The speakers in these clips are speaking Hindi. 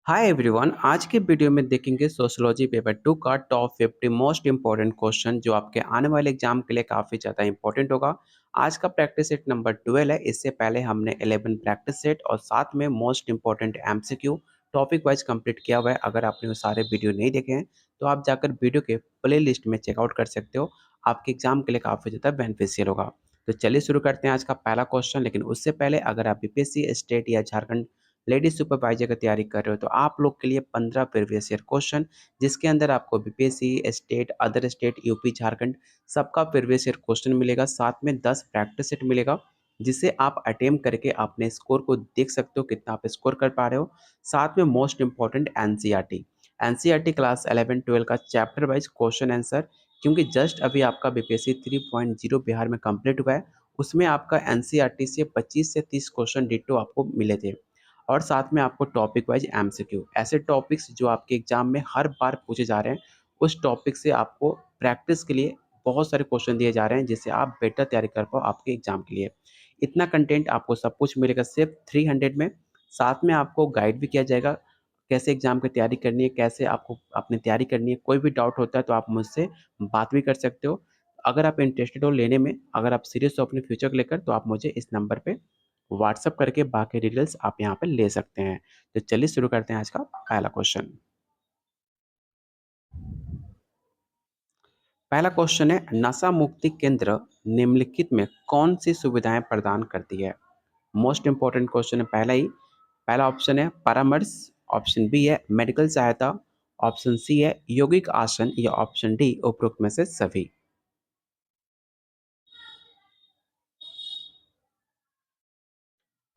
Hi everyone. आज के वीडियो में देखेंगे सोशियोलॉजी पेपर 2 का टॉप 50 मोस्ट इंपॉर्टेंट क्वेश्चन जो आपके आने वाले एग्जाम के लिए काफ़ी ज़्यादा इंपॉर्टेंट होगा। आज का प्रैक्टिस सेट नंबर 12 है। इससे पहले हमने 11 प्रैक्टिस सेट और साथ में most important MCQ topic wise complete किया हुआ है। अगर आपने वो सारे वीडियो नहीं देखे हैं तो आप जाकर वीडियो के प्ले लिस्ट में चेकआउट कर सकते हो। आपके एग्जाम के लिए काफ़ी ज़्यादा बेनिफिशियल होगा। तो चलिए शुरू करते हैं आज का पहला क्वेश्चन। लेकिन उससे पहले अगर आप बीपीएससी स्टेट या झारखंड लेडीज सुपरवाइजर की तैयारी कर रहे हो तो आप लोग के लिए 15 प्रीवियस ईयर क्वेश्चन जिसके अंदर आपको BPSC state other state UP Jharkhand सबका प्रीवियस ईयर क्वेश्चन मिलेगा। साथ में 10 प्रैक्टिस सेट मिलेगा जिसे आप अटेम्प्ट करके अपने स्कोर को देख सकते हो कितना आप स्कोर कर पा रहे हो। साथ में मोस्ट इंपॉर्टेंट एनसीईआरटी क्लास 11-12 का चैप्टर वाइज क्वेश्चन आंसर, क्योंकि जस्ट अभी आपका बीपीएससी 3.0 बिहार में कंप्लीट हुआ है। उसमें आपका एनसीईआरटी से 25 से 30 क्वेश्चन डिटो आपको मिले थे। और साथ में आपको टॉपिक वाइज एमसीक्यू ऐसे टॉपिक्स जो आपके एग्जाम में हर बार पूछे जा रहे हैं, उस टॉपिक से आपको प्रैक्टिस के लिए बहुत सारे क्वेश्चन दिए जा रहे हैं जिससे आप बेटर तैयारी कर पाओ आपके एग्जाम के लिए। इतना कंटेंट आपको सब कुछ मिलेगा सिर्फ 300 में। साथ में आपको गाइड भी किया जाएगा कैसे एग्जाम की तैयारी करनी है, कैसे आपको अपनी तैयारी करनी है। कोई भी डाउट होता है तो आप मुझसे बात भी कर सकते हो। अगर आप इंटरेस्टेड हो लेने में, अगर आप सीरियस हो अपने फ्यूचर को लेकर, तो आप मुझे इस नंबर पे व्हाट्सअप करके बाकी डिटेल्स आप यहाँ पे ले सकते हैं। तो चलिए शुरू करते हैं आज का पहला क्वेश्चन। पहला क्वेश्चन है, नशा मुक्ति केंद्र निम्नलिखित में कौन सी सुविधाएं प्रदान करती है? मोस्ट इंपॉर्टेंट क्वेश्चन है पहला ही। पहला ऑप्शन है परामर्श, ऑप्शन बी है मेडिकल सहायता, ऑप्शन सी है यौगिक आसन या ऑप्शन डी उपरोक्त में से सभी।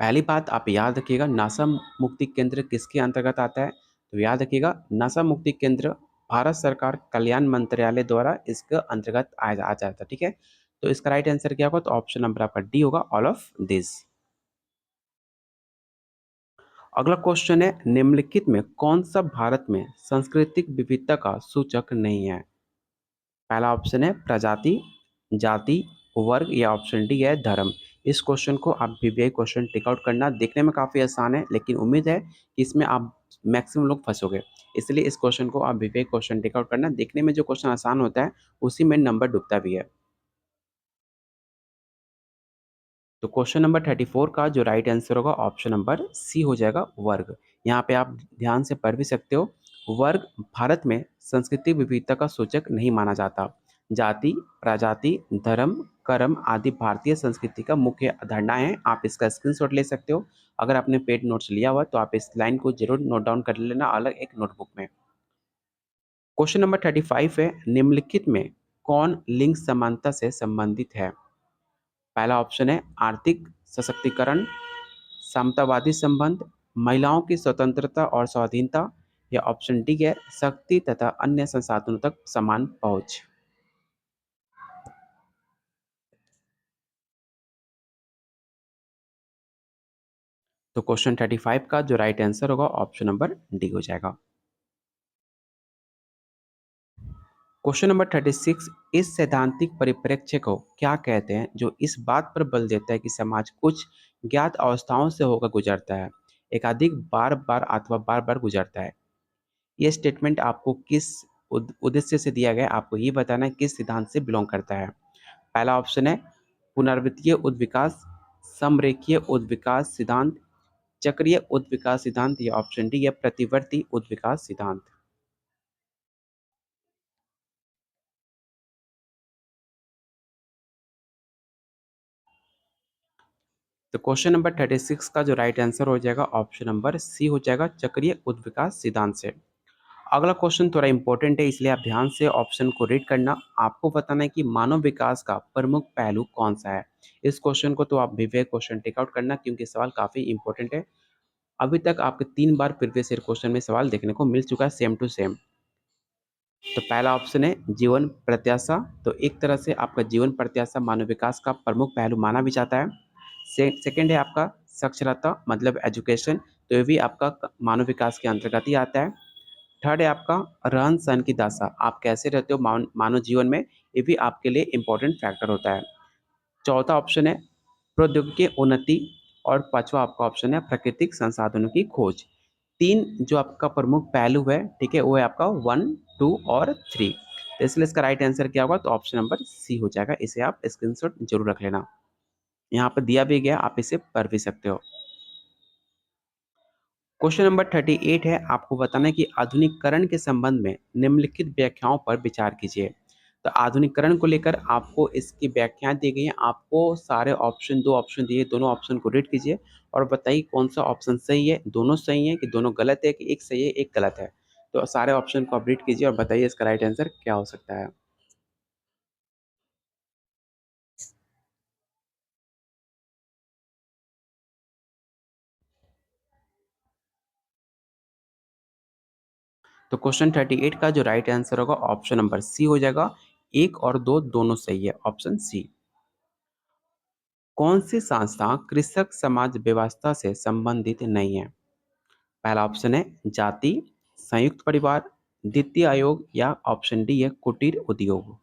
पहली बात आप याद रखिएगा, नशा मुक्ति केंद्र किसके अंतर्गत आता है? तो याद रखिएगा, नशा मुक्ति केंद्र भारत सरकार कल्याण मंत्रालय द्वारा इसके अंतर्गत आ जाता है। ठीक है, तो इसका राइट आंसर क्या होगा? तो ऑप्शन नंबर आपका डी होगा, ऑल ऑफ दिस। अगला क्वेश्चन है, निम्नलिखित में कौन सा भारत में सांस्कृतिक विविधता का सूचक नहीं है? पहला ऑप्शन है प्रजाति, जाति, वर्ग या ऑप्शन डी है धर्म। इस क्वेश्चन को आप वीवीआई क्वेश्चन टिक आउट करना। देखने में काफ़ी आसान है लेकिन उम्मीद है कि इसमें आप मैक्सिमम लोग फंसोगे, इसलिए इस क्वेश्चन को आप वीवीआई क्वेश्चन टिक आउट करना। देखने में जो क्वेश्चन आसान होता है उसी में नंबर डूबता भी है। तो क्वेश्चन नंबर 34 का जो राइट आंसर होगा ऑप्शन नंबर सी हो जाएगा, वर्ग। यहाँ पे आप ध्यान से पढ़ भी सकते हो। वर्ग भारत में सांस्कृतिक विविधता का सूचक नहीं माना जाता। जाति, प्रजाति, धर्म, कर्म आदि भारतीय संस्कृति का मुख्य अवधारणाएं हैं। आप इसका स्क्रीनशॉट ले सकते हो। अगर आपने पेड नोट्स लिया हुआ तो आप इस लाइन को जरूर नोट डाउन कर लेना अलग एक नोटबुक में। क्वेश्चन नंबर 35 है, निम्नलिखित में कौन लिंग समानता से संबंधित है? पहला ऑप्शन है आर्थिक सशक्तिकरण, समतावादी संबंध, महिलाओं की स्वतंत्रता और स्वाधीनता या ऑप्शन डी है शक्ति तथा अन्य संसाधनों तक समान पहुंच। तो क्वेश्चन 35 का जो राइट आंसर होगा ऑप्शन नंबर डी हो जाएगा। क्वेश्चन नंबर 36, इस सैद्धांतिक परिप्रेक्ष्य को क्या कहते हैं जो इस बात पर बल देता है कि समाज कुछ ज्ञात अवस्थाओं से होकर गुजरता है, एकाधिक बार बार अथवा बार बार गुजरता है? ये स्टेटमेंट आपको किस उद्देश्य से दिया गया है, आपको ये बताना है किस सिद्धांत से बिलोंग करता है। पहला ऑप्शन है पुनर्वित्तीय उद्विकास, समरेखीय उद्विकास सिद्धांत, चक्रीय उद्विकास सिद्धांत या ऑप्शन डी है प्रतिवर्ती उद्विकास सिद्धांत। तो क्वेश्चन नंबर 36 का जो राइट आंसर हो जाएगा ऑप्शन नंबर सी हो जाएगा, चक्रीय उद्विकास सिद्धांत से। अगला क्वेश्चन थोड़ा इंपॉर्टेंट है इसलिए आप ध्यान से ऑप्शन को रीड करना। आपको बताना है कि मानव विकास का प्रमुख पहलू कौन सा है। इस क्वेश्चन को तो आप विवेक क्वेश्चन टेक आउट करना क्योंकि सवाल काफी इंपॉर्टेंट है। अभी तक आपके 3 बार प्रीवियस ईयर क्वेश्चन में सवाल देखने को मिल चुका है सेम टू सेम। तो पहला ऑप्शन है जीवन प्रत्याशा। तो एक तरह से आपका जीवन प्रत्याशा मानव विकास का प्रमुख पहलू माना भी जाता है। सेकंड है आपका साक्षरता मतलब एजुकेशन, तो ये भी आपका मानव विकास के अंतर्गत ही आता है। थर्ड है आपका रहन सहन की दशा, आप कैसे रहते हो मानव जीवन में, ये भी आपके लिए इंपॉर्टेंट फैक्टर होता है। चौथा ऑप्शन है प्रौद्योगिकी उन्नति और पांचवा आपका ऑप्शन है प्राकृतिक संसाधनों की खोज। 3 जो आपका प्रमुख पहलू है, ठीक है, वो है आपका 1, 2 और 3। तो इसलिए इसका राइट आंसर क्या होगा? तो ऑप्शन नंबर सी हो जाएगा। इसे आप स्क्रीनशॉट ज़रूर रख लेना। यहाँ पर दिया भी गया, आप इसे पढ़ भी सकते हो। क्वेश्चन नंबर 38 है, आपको बताना है कि आधुनिकीकरण के संबंध में निम्नलिखित व्याख्याओं पर विचार कीजिए। तो आधुनिकीकरण को लेकर आपको इसकी व्याख्याएं दी गई हैं। आपको सारे ऑप्शन, 2 ऑप्शन दिए, दोनों ऑप्शन को रीड कीजिए और बताइए कौन सा ऑप्शन सही है, दोनों सही है कि दोनों गलत है कि एक सही है, एक गलत है। तो सारे ऑप्शन को आप रीड कीजिए और बताइए इसका राइट आंसर क्या हो सकता है। तो क्वेश्चन 38 का जो राइट आंसर होगा ऑप्शन नंबर सी हो जाएगा। 1 और 2 दोनों सही है, ऑप्शन सी। कौन सी संस्था कृषक समाज व्यवस्था से संबंधित नहीं है? पहला ऑप्शन है जाति, संयुक्त परिवार, द्वितीय आयोग या ऑप्शन डी है कुटीर उद्योग।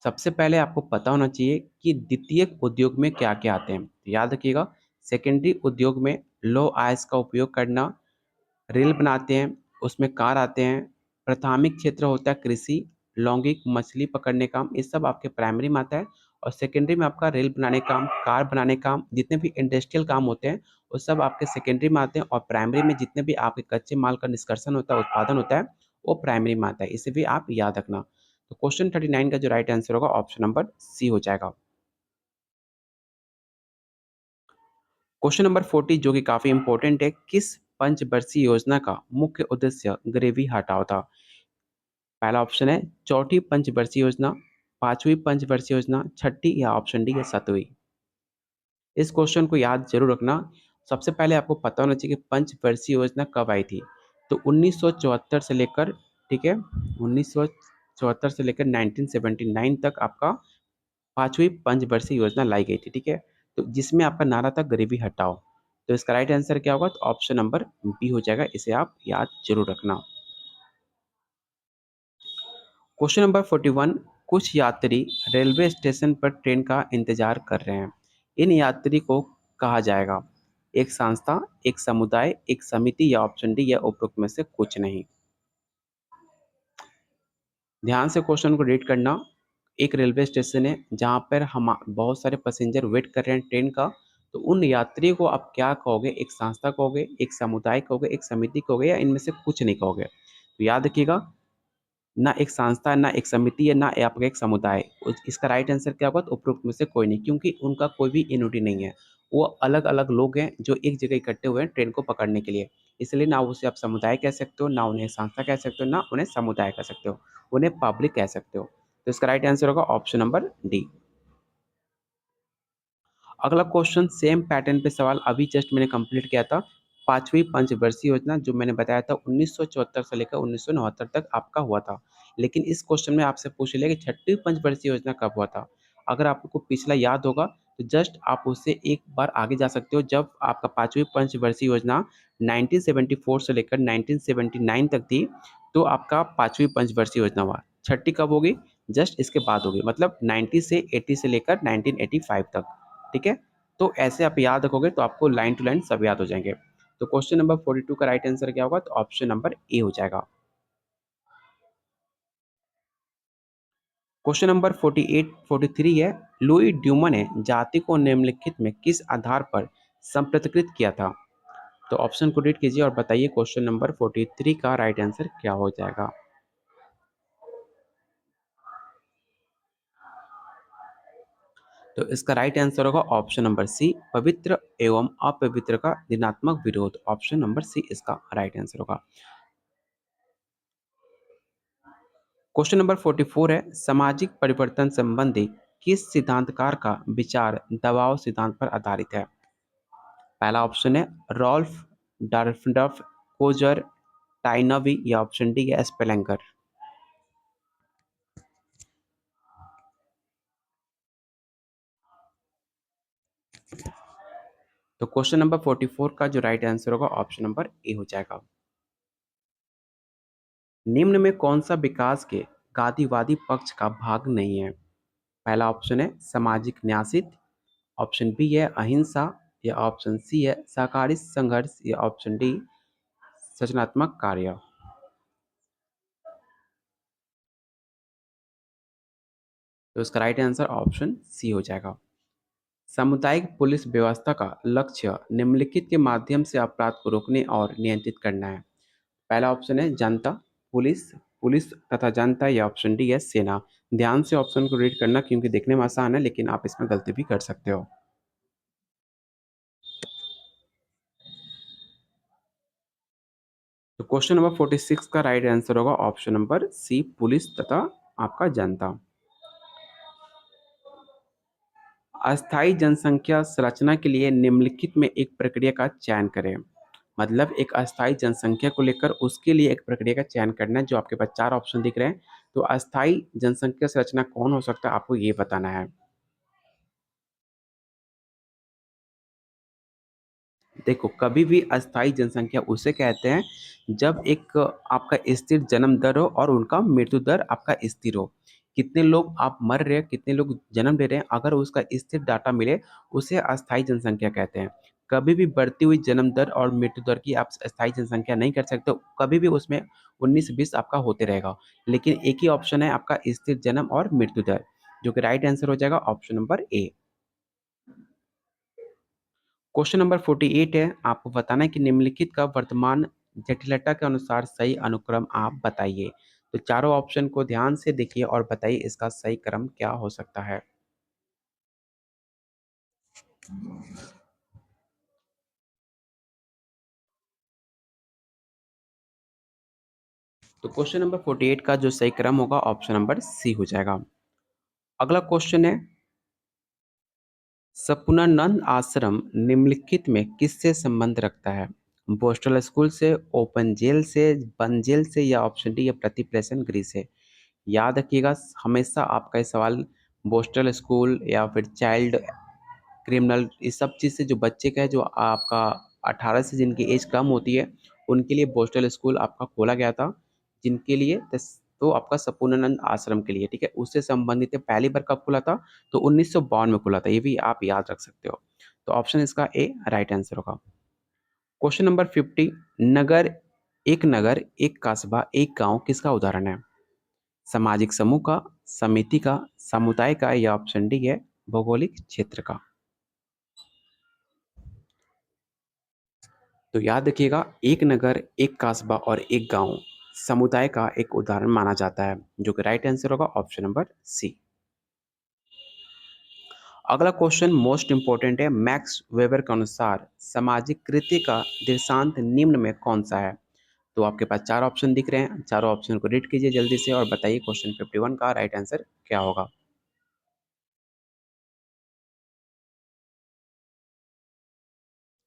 सबसे पहले आपको पता होना चाहिए कि द्वितीयक उद्योग में क्या-क्या आते हैं। तो याद रखिएगा, सेकेंडरी उद्योग में लौह अयस्क का उपयोग करना, रेल बनाते हैं, उसमें कार आते हैं। प्राथमिक क्षेत्र होता है कृषि, लैंगिक मछली पकड़ने काम, ये सब आपके प्राइमरी में आता है। और सेकेंडरी में आपका रेल बनाने काम, कार बनाने काम, जितने भी इंडस्ट्रियल काम होते हैं, वो सब आपके सेकेंडरी में आते हैं। और प्राइमरी में जितने भी आपके कच्चे माल का निष्कर्षण होता है, उत्पादन होता है, वो प्राइमरी में आता है। इसे भी आप याद रखना। तो क्वेश्चन 39 का जो राइट आंसर होगा ऑप्शन नंबर सी हो जाएगा। क्वेश्चन नंबर 40 जो कि काफी इंपॉर्टेंट है, किस पंचवर्षीय योजना का मुख्य उद्देश्य गरीबी हटाओ था? पहला ऑप्शन है चौथी पंचवर्षीय योजना, पांचवी पंचवर्षीय योजना, छठी या ऑप्शन डी है सातवीं। इस क्वेश्चन को याद जरूर रखना। सबसे पहले आपको पता होना चाहिए कि पंचवर्षीय योजना कब आई थी। तो 1974 से लेकर, ठीक है, 1974 से लेकर 1979 तक आपका पांचवी पंचवर्षीय योजना लाई गई थी, ठीक है। तो जिसमें आपका नारा था गरीबी हटाओ। तो इसका राइट आंसर क्या होगा? तो ऑप्शन नंबर बी हो जाएगा। इसे आप याद जरूर रखना। क्वेश्चन नंबर 41, कुछ यात्री रेलवे स्टेशन पर ट्रेन का इंतजार कर रहे हैं। इन यात्री को कहा जाएगा? एक संस्था, एक समुदाय, एक समिति या ऑप्शन डी या उपरोक्त में से कुछ नहीं। ध्यान से क्वेश्चन को रीड करना। एक रेलवे स्टेशन है जहाँ पर हम बहुत सारे पैसेंजर वेट कर रहे हैं ट्रेन का। तो उन यात्रियों को आप क्या कहोगे? एक संस्था कहोगे, एक समुदाय कहोगे, एक समिति कहोगे या इनमें से कुछ नहीं कहोगे? तो याद रखिएगा, ना एक संस्था, ना एक समिति है, ना आपका एक समुदाय। इसका राइट आंसर क्या होगा? तो उपरोक्त में से कोई नहीं, क्योंकि उनका कोई भी यूनिटी नहीं है। वो अलग-अलग लोग हैं जो एक जगह इकट्ठे हुए हैं ट्रेन को पकड़ने के लिए। इसलिए ना उसे आप समुदाय कह सकते हो, ना उन्हें संस्था कह सकते हो, ना उन्हें समुदाय कह सकते हो। उन्हें पब्लिक कह सकते हो। तो इसका राइट आंसर होगा ऑप्शन नंबर डी। अगला क्वेश्चन सेम पैटर्न पे सवाल अभी जस्ट मैंने कंप्लीट किया था। पांचवी पंचवर्षीय योजना जो मैंने बताया था 1974 से लेकर 1969 तक आपका हुआ था। लेकिन इस क्वेश्चन में आपसे पूछ लिया कि छठी पंचवर्षीय योजना कब हुआ था। अगर आपको पिछला याद होगा तो जस्ट आप उससे एक बार आगे जा सकते हो। जब आपका पांचवी पंचवर्षीय योजना 1974 से लेकर 1979 तक थी, तो आपका पांचवी पंचवर्षीय योजना हुआ। छठी कब होगी? जस्ट इसके बाद होगी, मतलब 90 से 80 से लेकर 1985 तक। ठीक है। तो ऐसे आप याद रखोगे तो आपको लाइन टू लाइन सब याद हो जाएंगे। तो क्वेश्चन नंबर 42 का राइट आंसर क्या होगा? तो ऑप्शन नंबर ए हो जाएगा। क्वेश्चन नंबर 48 43 है, लुई ड्यूमा ने जाति को निम्नलिखित में किस आधार पर संप्रकृत किया था? तो ऑप्शन को रीड कीजिए और बताइए क्वेश्चन नंबर 43 का राइट आंसर क्या हो जाएगा। तो इसका राइट आंसर होगा ऑप्शन नंबर सी, पवित्र एवं अपवित्र का ऋणात्मक विरोध। ऑप्शन नंबर सी इसका राइट आंसर होगा। क्वेश्चन नंबर 44 है, सामाजिक परिवर्तन संबंधी किस सिद्धांतकार का विचार दबाव सिद्धांत पर आधारित है? पहला ऑप्शन है रॉल्फ डार्फडफ, कोजर, टाइनवी या ऑप्शन डी है स्पेलेंगर। तो क्वेश्चन नंबर 44 का जो राइट आंसर होगा ऑप्शन नंबर ए हो जाएगा। निम्न में कौन सा विकास के गांधीवादी पक्ष का भाग नहीं है? पहला ऑप्शन है सामाजिक न्यासित, ऑप्शन बी है अहिंसा, या ऑप्शन सी है सहकारी संघर्ष, या ऑप्शन डी सचनात्मक कार्य। तो इसका राइट आंसर ऑप्शन सी हो जाएगा। सामुदायिक पुलिस व्यवस्था का लक्ष्य निम्नलिखित के माध्यम से अपराध को रोकने और नियंत्रित करना है। पहला ऑप्शन है जनता, पुलिस, पुलिस तथा जनता, या ऑप्शन डी है सेना। ध्यान से ऑप्शन को रीड करना क्योंकि देखने में आसान है लेकिन आप इसमें गलती भी कर सकते हो। तो क्वेश्चन नंबर 46 का राइट आंसर होगा ऑप्शन नंबर सी, पुलिस तथा आपका जनता। अस्थायी जनसंख्या संरचना के लिए निम्नलिखित में एक प्रक्रिया का चयन करें। मतलब एक अस्थायी जनसंख्या को लेकर उसके लिए एक प्रक्रिया का चयन करना है। जो आपके पास 4 ऑप्शन दिख रहे हैं, तो अस्थायी जनसंख्या संरचना कौन हो सकता है, आपको ये बताना है। देखो, कभी भी अस्थायी जनसंख्या उसे कहते हैं जब एक आपका स्थिर जन्म दर हो और उनका मृत्यु दर आपका स्थिर हो। कितने लोग आप मर रहे हैं, कितने लोग जन्म ले रहे हैं, अगर उसका स्थिर डाटा मिले, उसे अस्थायी जनसंख्या कहते हैं। कभी भी बढ़ती हुई जन्म दर और मृत्यु दर की आप अस्थायी जनसंख्या नहीं कर सकते हो, कभी भी उसमें 19-20 आपका होते रहेगा। लेकिन एक ही ऑप्शन है आपका स्थिर जन्म और मृत्यु दर, जो कि राइट आंसर हो जाएगा option number A. Question number 48 है, आपको बताना है कि निम्नलिखित का वर्तमान जटिलता के अनुसार सही अनुक्रम आप बताइए। तो चारों ऑप्शन को ध्यान से देखिए और बताइए इसका सही क्रम क्या हो सकता है। तो क्वेश्चन नंबर 48 का जो सही क्रम होगा ऑप्शन नंबर सी हो जाएगा। अगला क्वेश्चन है, सपुनानंद आश्रम निम्नलिखित में किससे संबंध रखता है? बोस्टल स्कूल से, ओपन जेल से, बंद जेल से, या ऑप्शन डी या प्रतिप्रेषण गृह से। याद रखिएगा, हमेशा आपका ये सवाल बोस्टल स्कूल या फिर चाइल्ड क्रिमिनल इस सब चीज़ से जो बच्चे का है, जो आपका 18 से जिनकी एज कम होती है, उनके लिए बोस्टल स्कूल आपका खोला गया था। जिनके लिए तो आपका सपूर्णानंद आश्रम के लिए, ठीक है, उससे संबंधित है। पहली बार कब खुला था? तो 1952 में खुला था। ये भी आप याद रख सकते हो। तो ऑप्शन इसका ए राइट आंसर होगा। क्वेश्चन नंबर 50, नगर, एक कस्बा, एक गांव किसका उदाहरण है? सामाजिक समूह का, समिति का, समुदाय का, या ऑप्शन डी है भौगोलिक क्षेत्र का। तो याद रखिएगा, एक नगर, एक कस्बा और एक गांव समुदाय का एक उदाहरण माना जाता है, जो कि राइट आंसर होगा ऑप्शन नंबर सी। अगला क्वेश्चन मोस्ट इंपोर्टेंट है। मैक्स वेबर के अनुसार सामाजिक कृत्य का दृष्टांत निम्न में कौन सा है? तो आपके पास 4 ऑप्शन दिख रहे हैं, चारों ऑप्शन को रीड कीजिए जल्दी से और बताइए क्वेश्चन 51 का राइट आंसर क्या होगा।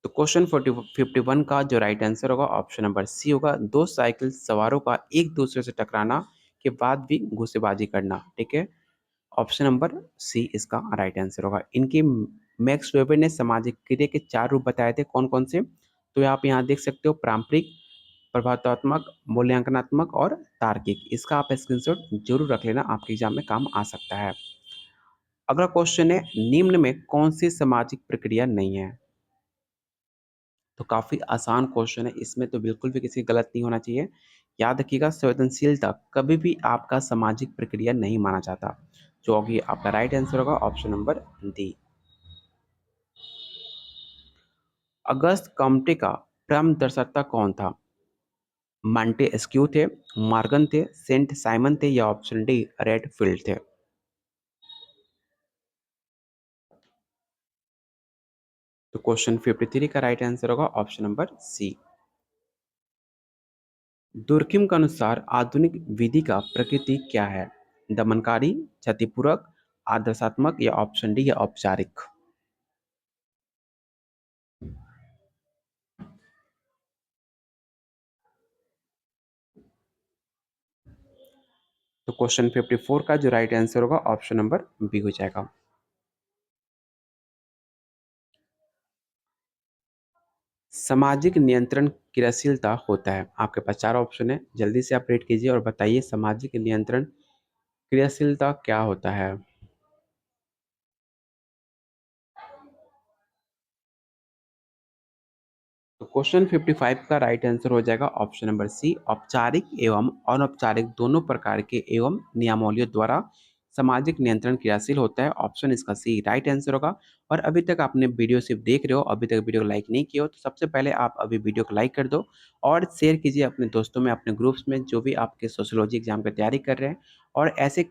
तो क्वेश्चन 51 का जो राइट आंसर होगा ऑप्शन नंबर सी होगा। दो साइकिल सवारों का एक दूसरे से टकराना के बाद भी घुसेबाजी करना, ठीक है। ऑप्शन नंबर सी इसका राइट आंसर होगा। इनकी मैक्स वेबर ने सामाजिक क्रिया के 4 रूप बताए थे, कौन कौन से? तो आप यहाँ देख सकते हो, पारंपरिक, प्रभावतात्मक, मूल्यांकनात्मक और तार्किक। इसका आप स्क्रीनशॉट जरूर रख लेना, आपके एग्जाम में काम आ सकता है। अगला क्वेश्चन है, निम्न में कौन सी सामाजिक प्रक्रिया नहीं है? तो काफ़ी आसान क्वेश्चन है, इसमें तो बिल्कुल भी किसी गलत नहीं होना चाहिए। याद रखिएगा, संवेदनशीलता कभी भी आपका सामाजिक प्रक्रिया नहीं माना जाता, जो कि आपका राइट आंसर होगा ऑप्शन नंबर डी। अगस्त कॉम्टे का प्रथम दर्शकता कौन था? मांटे एस्क्यू थे, मार्गन थे, सेंट साइमन थे, या ऑप्शन डी रेडफील्ड थे। तो क्वेश्चन 53 का राइट आंसर होगा ऑप्शन नंबर सी। दुर्किम के अनुसार आधुनिक विधि का प्रकृति क्या है? दमनकारी, क्षतिपूरक, आदर्शात्मक, या ऑप्शन डी या औपचारिक। तो क्वेश्चन 54 का जो राइट आंसर होगा ऑप्शन नंबर बी हो जाएगा। सामाजिक नियंत्रण क्रियाशीलता होता है। आपके पास 4 ऑप्शन है, जल्दी से आप रेड कीजिए और बताइए सामाजिक नियंत्रण क्रियाशीलता क्या होता है। क्वेश्चन 55 का राइट आंसर हो जाएगा ऑप्शन नंबर सी, औपचारिक एवं अनौपचारिक दोनों प्रकार के एवं नियमावलियों द्वारा सामाजिक नियंत्रण क्रियाशील होता है। ऑप्शन इसका सी राइट आंसर होगा। और अभी तक आपने वीडियो सिर्फ देख रहे हो, अभी तक वीडियो को लाइक नहीं किया हो, तो सबसे पहले आप अभी वीडियो को लाइक कर दो और शेयर कीजिए अपने दोस्तों में, अपने ग्रुप्स में, जो भी आपके सोशियोलॉजी एग्जाम की तैयारी कर रहे हैं। और ऐसे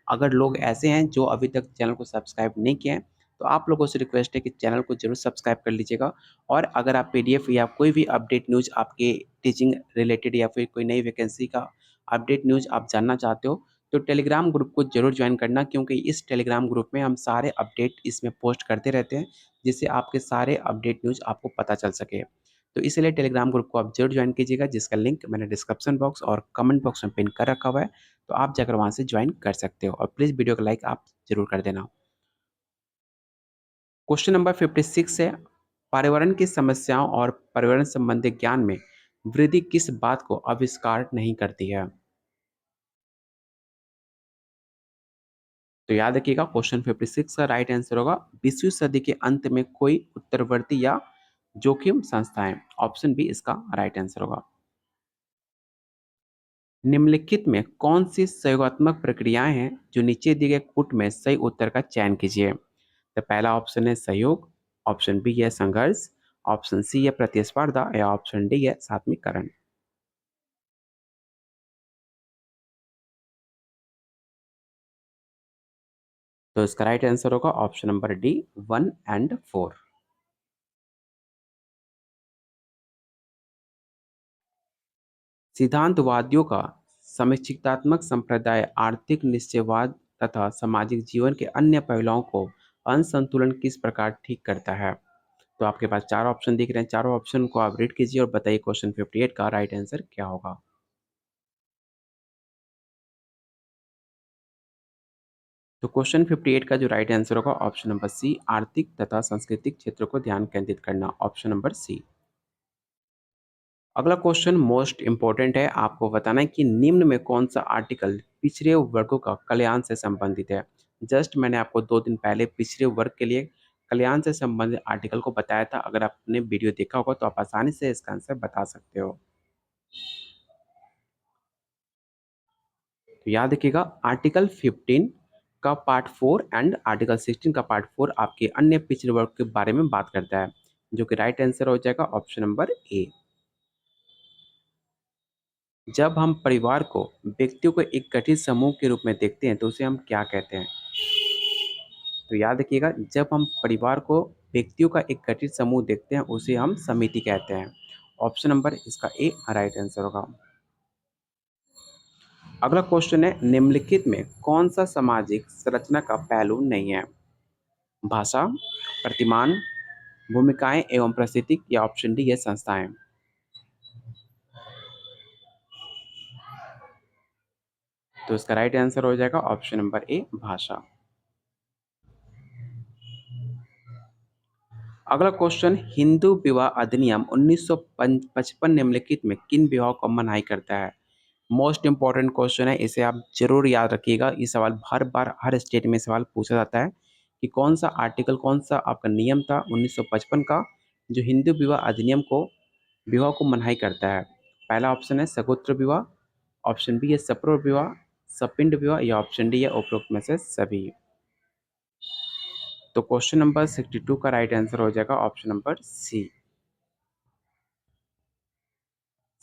अगर लोग ऐसे हैं जो अभी तक चैनल को सब्सक्राइब नहीं किए हैं, तो आप लोगों से रिक्वेस्ट है कि चैनल को जरूर सब्सक्राइब कर लीजिएगा। और अगर आप पीडीएफ या कोई भी अपडेट न्यूज़ आपके टीचिंग रिलेटेड या फिर कोई नई वैकेंसी का अपडेट न्यूज़ आप जानना चाहते हो, तो टेलीग्राम ग्रुप को जरूर ज्वाइन करना, क्योंकि इस टेलीग्राम ग्रुप में हम सारे अपडेट इसमें पोस्ट करते रहते हैं, जिससे आपके सारे अपडेट न्यूज़ आपको पता चल सके। तो इसलिए टेलीग्राम ग्रुप को आप जरूर ज्वाइन कीजिएगा, जिसका लिंक मैंने डिस्क्रिप्शन बॉक्स और कमेंट बॉक्स में पिन कर रखा हुआ है, तो आप जाकर वहाँ से ज्वाइन कर सकते हो। और प्लीज़ वीडियो को लाइक आप ज़रूर कर देना। क्वेश्चन नंबर 56 है, पर्यावरण की समस्याओं और पर्यावरण संबंधी ज्ञान में वृद्धि किस बात को आविष्कार नहीं करती है? तो याद रखिएगा क्वेश्चन 56 का राइट आंसर होगा 20वीं सदी के अंत में कोई उत्तरवर्ती या जोखिम संस्थाएं। ऑप्शन बी इसका राइट आंसर होगा। निम्नलिखित में कौन सी सहयोगात्मक प्रक्रियाएं हैं जो नीचे दिए गए पुट में सही उत्तर का चयन कीजिए। तो पहला ऑप्शन है सहयोग, ऑप्शन बी है संघर्ष, ऑप्शन सी है प्रतिस्पर्धा या ऑप्शन डी है सात्मीकरण। तो इसका राइट आंसर होगा ऑप्शन नंबर डी 1 और 4। सिद्धांतवादियों का समीक्षात्मक संप्रदाय आर्थिक निश्चयवाद तथा सामाजिक जीवन के अन्य पहलुओं को असंतुलन किस प्रकार ठीक करता है। तो आपके पास चार ऑप्शन दिख रहे हैं, चारों ऑप्शन को आप रीड कीजिए और बताइए क्वेश्चन 58 का राइट आंसर क्या होगा। तो क्वेश्चन 58 का जो राइट आंसर होगा ऑप्शन नंबर सी, आर्थिक तथा सांस्कृतिक क्षेत्र को ध्यान केंद्रित करना। Option number C. अगला क्वेश्चन मोस्ट इंपॉर्टेंट है, आपको बताना है कि निम्न में कौन सा आर्टिकल पिछड़े वर्गों का कल्याण से संबंधित है। जस्ट मैंने आपको 2 दिन पहले पिछड़े वर्ग के लिए कल्याण से संबंधित आर्टिकल को बताया था। अगर आपने वीडियो देखा होगा तो आप आसानी से इसका आंसर बता सकते हो। तो याद रखिएगा आर्टिकल 15 का पार्ट 4 एंड आर्टिकल 16 का पार्ट 4 आपके अन्य पिछड़े वर्ग के बारे में बात करता है, जो कि राइट आंसर हो जाएगा ऑप्शन नंबर ए। जब हम परिवार को व्यक्तियों को एक गठित समूह के रूप में देखते हैं तो उसे हम क्या कहते हैं। तो याद रखिएगा जब हम परिवार को व्यक्तियों का एक गठित समूह देखते हैं उसे हम समिति कहते हैं। ऑप्शन नंबर इसका ए राइट आंसर होगा। अगला क्वेश्चन है, निम्नलिखित में कौन सा सामाजिक संरचना का पहलू नहीं है। भाषा, प्रतिमान, भूमिकाएं एवं परिस्थिति या ऑप्शन डी है संस्थाएं। तो इसका राइट आंसर हो जाएगा ऑप्शन नंबर ए भाषा। अगला क्वेश्चन, हिंदू विवाह अधिनियम 1955 निम्नलिखित में किन विवाहों को मनाही करता है। मोस्ट इंपॉर्टेंट क्वेश्चन है, इसे आप जरूर याद रखिएगा। ये सवाल हर बार हर स्टेट में सवाल पूछा जाता है कि कौन सा आर्टिकल, कौन सा आपका नियम था 1955 का जो हिंदू विवाह अधिनियम को विवाह को मनाही करता है। पहला ऑप्शन है सगोत्र विवाह, ऑप्शन बी है सप्रो विवाह, सपिंड विवाह या ऑप्शन डी है उपरोक्त में से सभी। तो क्वेश्चन नंबर 62 का राइट आंसर हो जाएगा ऑप्शन नंबर सी।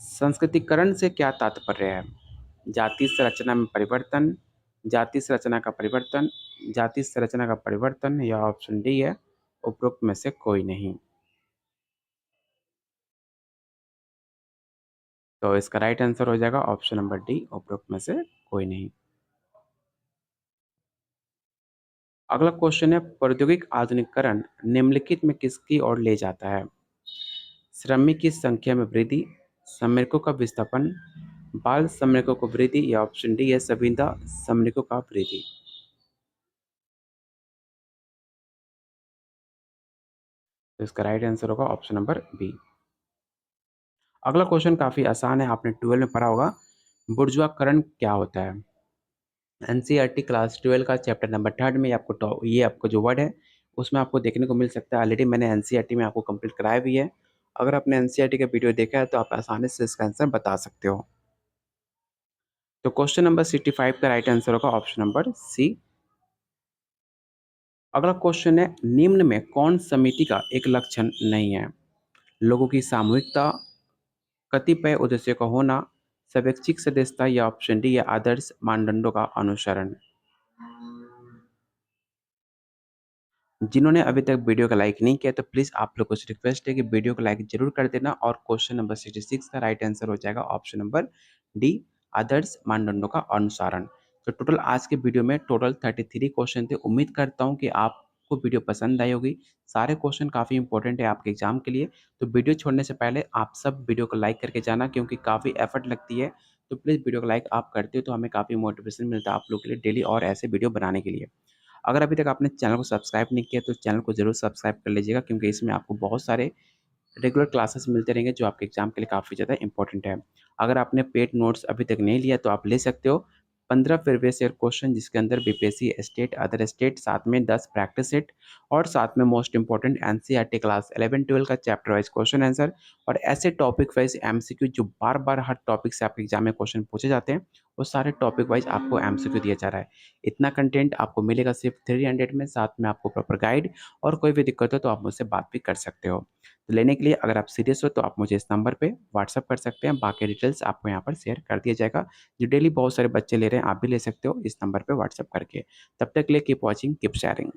संस्कृतिकरण से क्या तात्पर्य है। जाति संरचना में परिवर्तन, जाति संरचना का परिवर्तन, जाति संरचना का परिवर्तन या ऑप्शन डी है उपरोक्त में से कोई नहीं। तो इसका राइट आंसर हो जाएगा ऑप्शन नंबर डी उपरोक्त में से कोई नहीं। अगला क्वेश्चन है, प्रौद्योगिक आधुनिकीकरण निम्नलिखित में किसकी ओर ले जाता है। श्रमिक की संख्या में वृद्धि, श्रमिकों का विस्थापन, बाल श्रमिकों को वृद्धि या ऑप्शन डी है संविदा श्रमिकों का वृद्धि। तो इसका राइट आंसर होगा ऑप्शन नंबर बी। अगला क्वेश्चन काफी आसान है, आपने 12 में पढ़ा होगा। बुर्जुआकरण क्या होता है। एनसीईआरटी क्लास 12 का चैप्टर नंबर 3 में ये आपको जो वर्ड है उसमें आपको देखने को मिल सकता है। ऑलरेडी मैंने एनसीईआरटी में आपको कंप्लीट कराया भी है। अगर आपने एनसीईआरटी का वीडियो देखा है तो आप आसानी से इसका आंसर बता सकते हो। तो क्वेश्चन नंबर 65 का राइट आंसर होगा ऑप्शन नंबर सी। अगला क्वेश्चन है, निम्न में कौन समिति का एक लक्षण नहीं है? लोगों की सामूहिकता, कतिपय उद्देश्यों का होना, स्वैच्छिक सदस्यता या ऑप्शन डी या आदर्श मानदंडों का अनुसरण। जिन्होंने अभी तक वीडियो को लाइक नहीं किया तो प्लीज़ आप लोगों से रिक्वेस्ट है कि वीडियो को लाइक ज़रूर कर देना और क्वेश्चन नंबर 66 का राइट आंसर हो जाएगा ऑप्शन नंबर डी, आदर्श मानदंडों का अनुसरण। तो टोटल आज के वीडियो में टोटल 33 क्वेश्चन थे। उम्मीद करता हूँ कि आपको वीडियो पसंद आई होगी। सारे क्वेश्चन काफ़ी इंपॉर्टेंट है आपके एग्जाम के लिए। तो वीडियो छोड़ने से पहले आप सब वीडियो को लाइक करके जाना क्योंकि काफ़ी एफर्ट लगती है। तो प्लीज़ वीडियो को लाइक आप करते हो तो हमें काफ़ी मोटिवेशन मिलता है आप लोग के लिए डेली और ऐसे वीडियो बनाने के लिए। अगर अभी तक आपने चैनल को सब्सक्राइब नहीं किया तो चैनल को ज़रूर सब्सक्राइब कर लीजिएगा क्योंकि इसमें आपको बहुत सारे रेगुलर क्लासेस मिलते रहेंगे जो आपके एग्जाम के लिए काफ़ी ज़्यादा इंपॉर्टेंट है। अगर आपने पेड नोट्स अभी तक नहीं लिया तो आप ले सकते हो। 15 प्रीवियस ईयर क्वेश्चन जिसके अंदर बीपीएससी स्टेट, अदर स्टेट, साथ में 10 प्रैक्टिस सेट और साथ में मोस्ट इंपॉर्टेंट एनसीईआरटी क्लास 11-12 का चैप्टर वाइज क्वेश्चन आंसर और ऐसे टॉपिक वाइज एमसीक्यू जो बार-बार हर टॉपिक से आपके एग्जाम में क्वेश्चन पूछे जाते हैं, वो सारे टॉपिक वाइज आपको एमसीक्यू दिया जा रहा है। इतना कंटेंट आपको मिलेगा सिर्फ 300 में, साथ में आपको प्रॉपर गाइड और कोई भी दिक्कत हो तो आप मुझसे बात भी कर सकते हो। तो लेने के लिए अगर आप सीरियस हो तो आप मुझे इस नंबर पे व्हाट्सएप कर सकते हैं। बाकी डिटेल्स आपको यहाँ पर शेयर कर दिया जाएगा। जो डेली बहुत सारे बच्चे ले रहे हैं, आप भी ले सकते हो इस नंबर पे व्हाट्सएप करके। तब तक के लिए कीप वॉचिंग, कीप शेयरिंग।